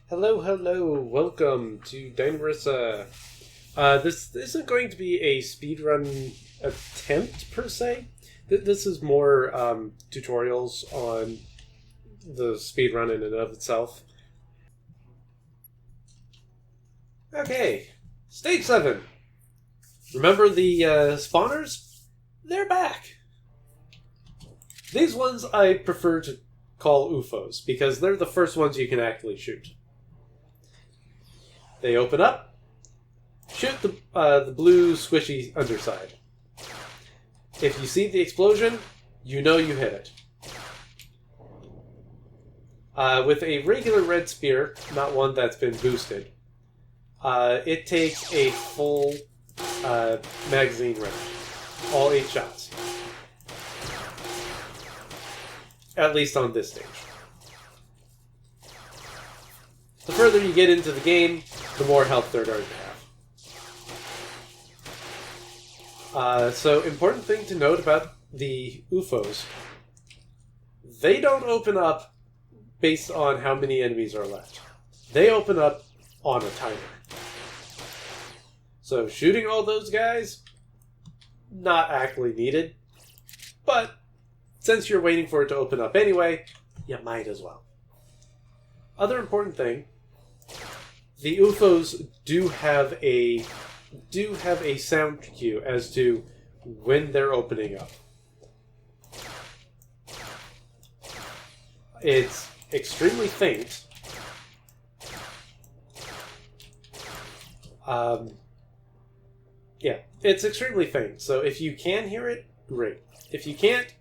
Hello, hello, welcome to DynaMarisa. This isn't going to be a speedrun attempt, per se. This is more tutorials on the speedrun in and of itself. Okay, Stage 7. Remember the spawners? They're back. These ones I prefer to call UFOs, because they're the first ones you can actually shoot. They open up, shoot the blue squishy underside. If you see the explosion, you know you hit it. With a regular red spear, not one that's been boosted, it takes a full magazine round. All 8 shots. At least on this stage. The further you get into the game, the more health they're going to have. So, important thing to note about the UFOs. They don't open up based on how many enemies are left. They open up on a timer. So, shooting all those guys, not actually needed. But, since you're waiting for it to open up anyway, you might as well. Other important thing, the UFOs do have a sound cue as to when they're opening up. It's extremely faint. Yeah, it's extremely faint. So if you can hear it, great. If you can't,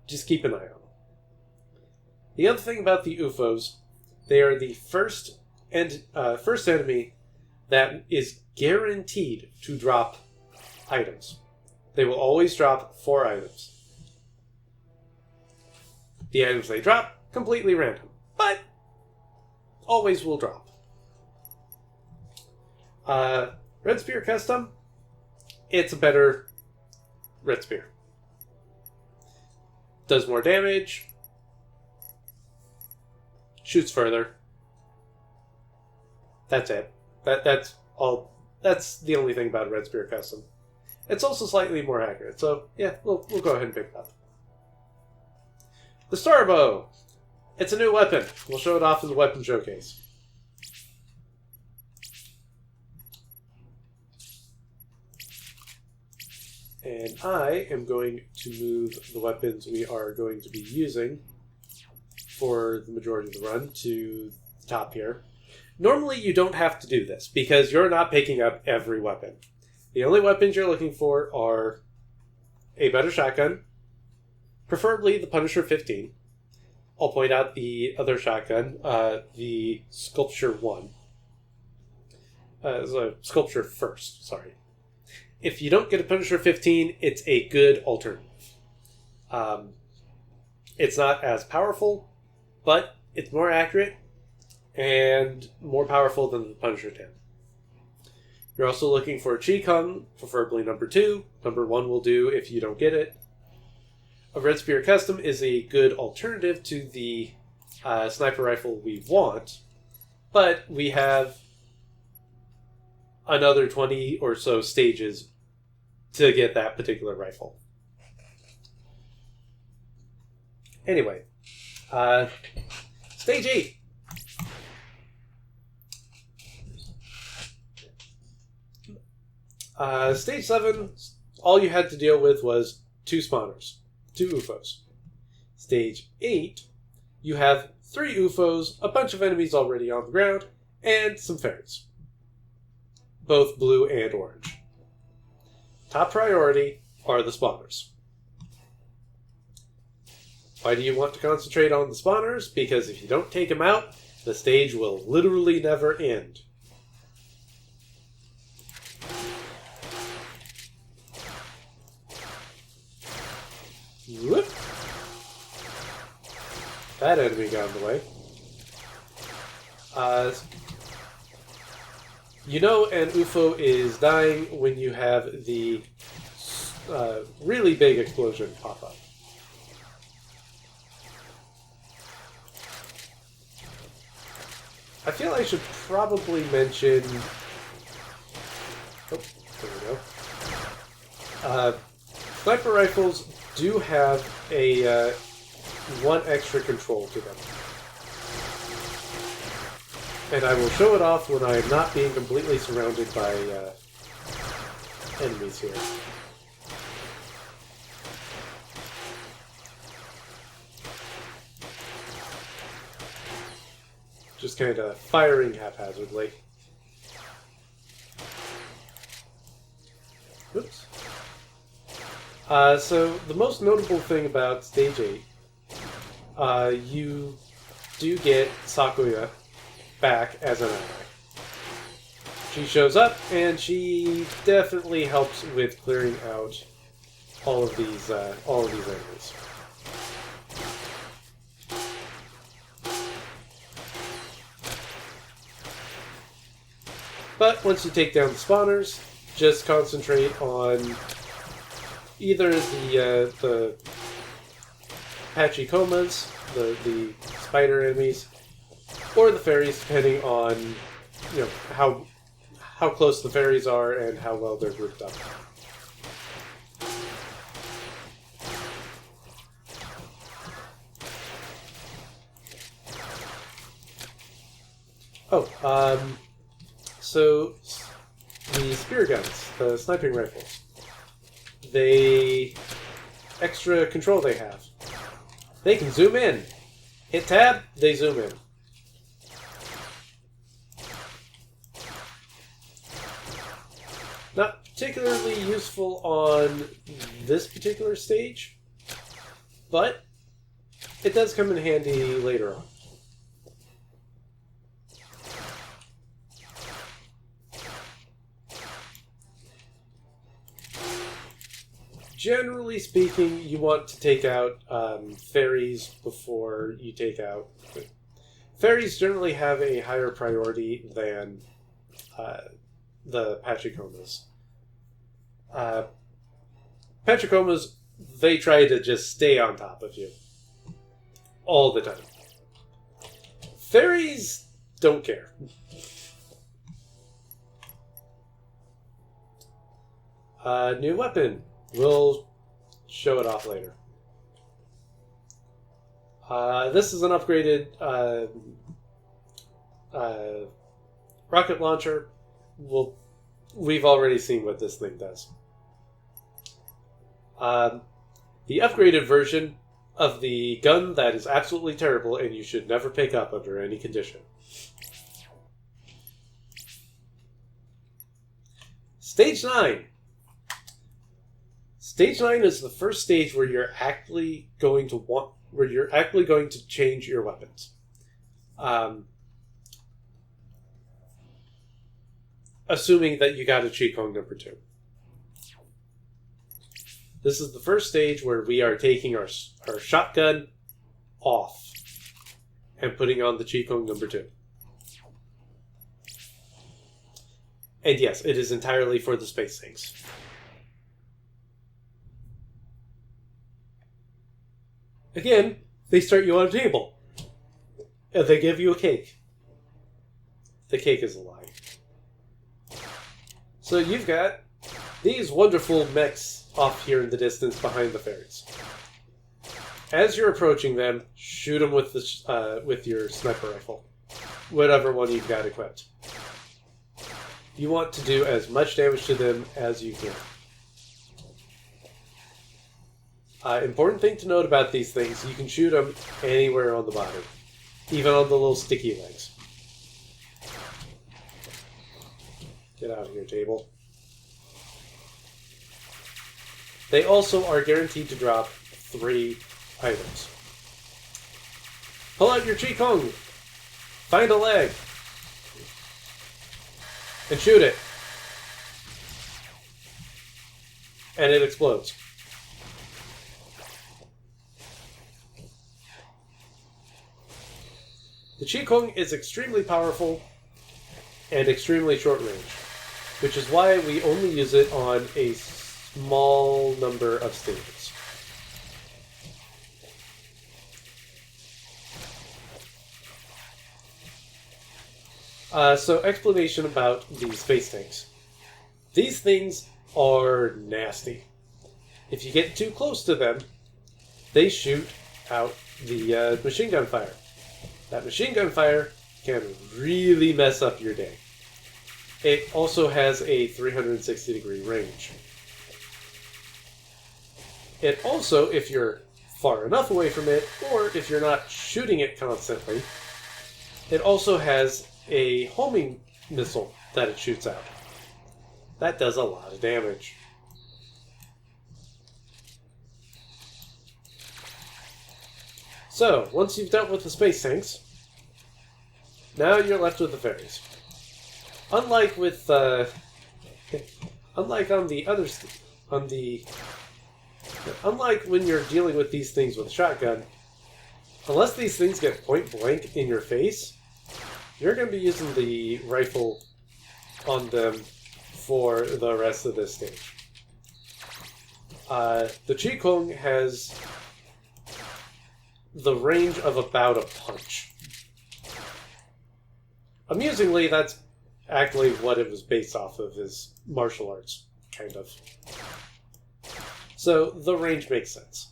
just keep an eye on them. The other thing about the UFOs, they are the first enemy that is guaranteed to drop items. They will always drop 4 items. The items they drop, completely random, but always will drop. Red Spear Custom, it's a better Red Spear. Does more damage, shoots further. That's it. That's all. That's the only thing about Red Spear Custom. It's also slightly more accurate, so yeah, we'll go ahead and pick it up. The Star Bow. It's a new weapon. We'll show it off in the weapon showcase. And I am going to move the weapons we are going to be using for the majority of the run to the top here. Normally you don't have to do this because you're not picking up every weapon. The only weapons you're looking for are a better shotgun, preferably the Punisher 15. I'll point out the other shotgun, the Sculpture 1. Sculpture first, sorry. If you don't get a Punisher 15, it's a good alternative. It's not as powerful, but it's more accurate and more powerful than the Punisher 10. You're also looking for a Chi-Kung, preferably number 2. Number 1 will do if you don't get it. A Red Spear Custom is a good alternative to the sniper rifle we want, but we have another 20 or so stages to get that particular rifle. Anyway, Stage 8. Stage 7, all you had to deal with was 2 spawners, 2 UFOs. Stage 8, you have 3 UFOs, a bunch of enemies already on the ground, and some fairies. Both blue and orange. Top priority are the spawners. Why do you want to concentrate on the spawners? Because if you don't take them out, the stage will literally never end. Whoop. That enemy got in the way. You know an UFO is dying when you have the really big explosion pop up. I feel I should probably mention... Oh, there we go. Sniper rifles do have a one extra control to them. And I will show it off when I am not being completely surrounded by enemies here. Just kind of firing haphazardly. Oops. So the most notable thing about Stage 8, you do get Sakuya back as an ally. She shows up, and she definitely helps with clearing out all of these enemies. But once you take down the spawners, just concentrate on either the Pachikomas, the spider enemies, or the fairies, depending on how close the fairies are and how well they're grouped up. So the spear guns, the sniping rifles, extra control they have. They can zoom in. Hit tab, they zoom in. Not particularly useful on this particular stage, but it does come in handy later on. Generally speaking, you want to take out fairies before you take out... Fairies generally have a higher priority than the Pachikomas. Pachikomas, they try to just stay on top of you all the time. Fairies don't care. New weapon. We'll show it off later. This is an upgraded rocket launcher. We've already seen what this thing does. The upgraded version of the gun that is absolutely terrible and you should never pick up under any condition. Stage 9. Stage 9 is the first stage where you're actually going to change your weapons. Assuming that you got a Qigong number 2. This is the first stage where we are taking our shotgun off and putting on the Qigong number 2. And yes, it is entirely for the space things. Again, they start you on a table. And they give you a cake. The cake is a lie. So you've got these wonderful mechs off here in the distance behind the fairies. As you're approaching them, shoot them with your sniper rifle. Whatever one you've got equipped. You want to do as much damage to them as you can. Important thing to note about these things, you can shoot them anywhere on the body. Even on the little sticky legs. Get out of here, table. They also are guaranteed to drop 3 items. Pull out your Qigong. Find a leg. And shoot it. And it explodes. The Qigong is extremely powerful and extremely short range, which is why we only use it on a small number of stages. So explanation about the space tanks. These things are nasty. If you get too close to them, they shoot out the machine gun fire. That machine gun fire can really mess up your day. It also has a 360-degree range. It also, if you're far enough away from it, or if you're not shooting it constantly, it also has a homing missile that it shoots out. That does a lot of damage. So, once you've dealt with the space tanks, now you're left with the fairies. Unlike with, unlike when you're dealing with these things with a shotgun, unless these things get point blank in your face, you're going to be using the rifle on them for the rest of this stage. The Qigong has the range of about a punch. Amusingly, that's actually what it was based off of, is martial arts, kind of. So the range makes sense.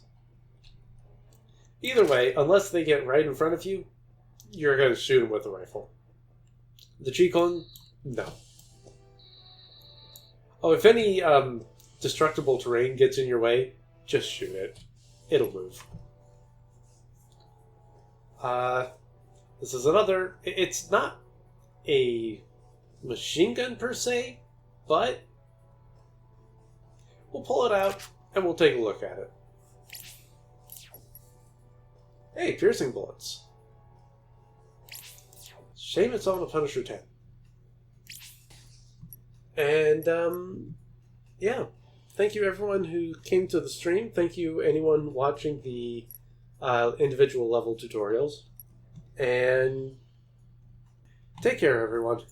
Either way, unless they get right in front of you, you're going to shoot them with a rifle. The Qigong, no. Oh, if any destructible terrain gets in your way, just shoot it. It'll move. This is another... It's not a machine gun per se, but we'll pull it out and we'll take a look at it. Hey, piercing bullets. Shame it's on a Punisher 10. And, yeah. Thank you everyone who came to the stream. Thank you anyone watching the individual level tutorials. And take care, everyone.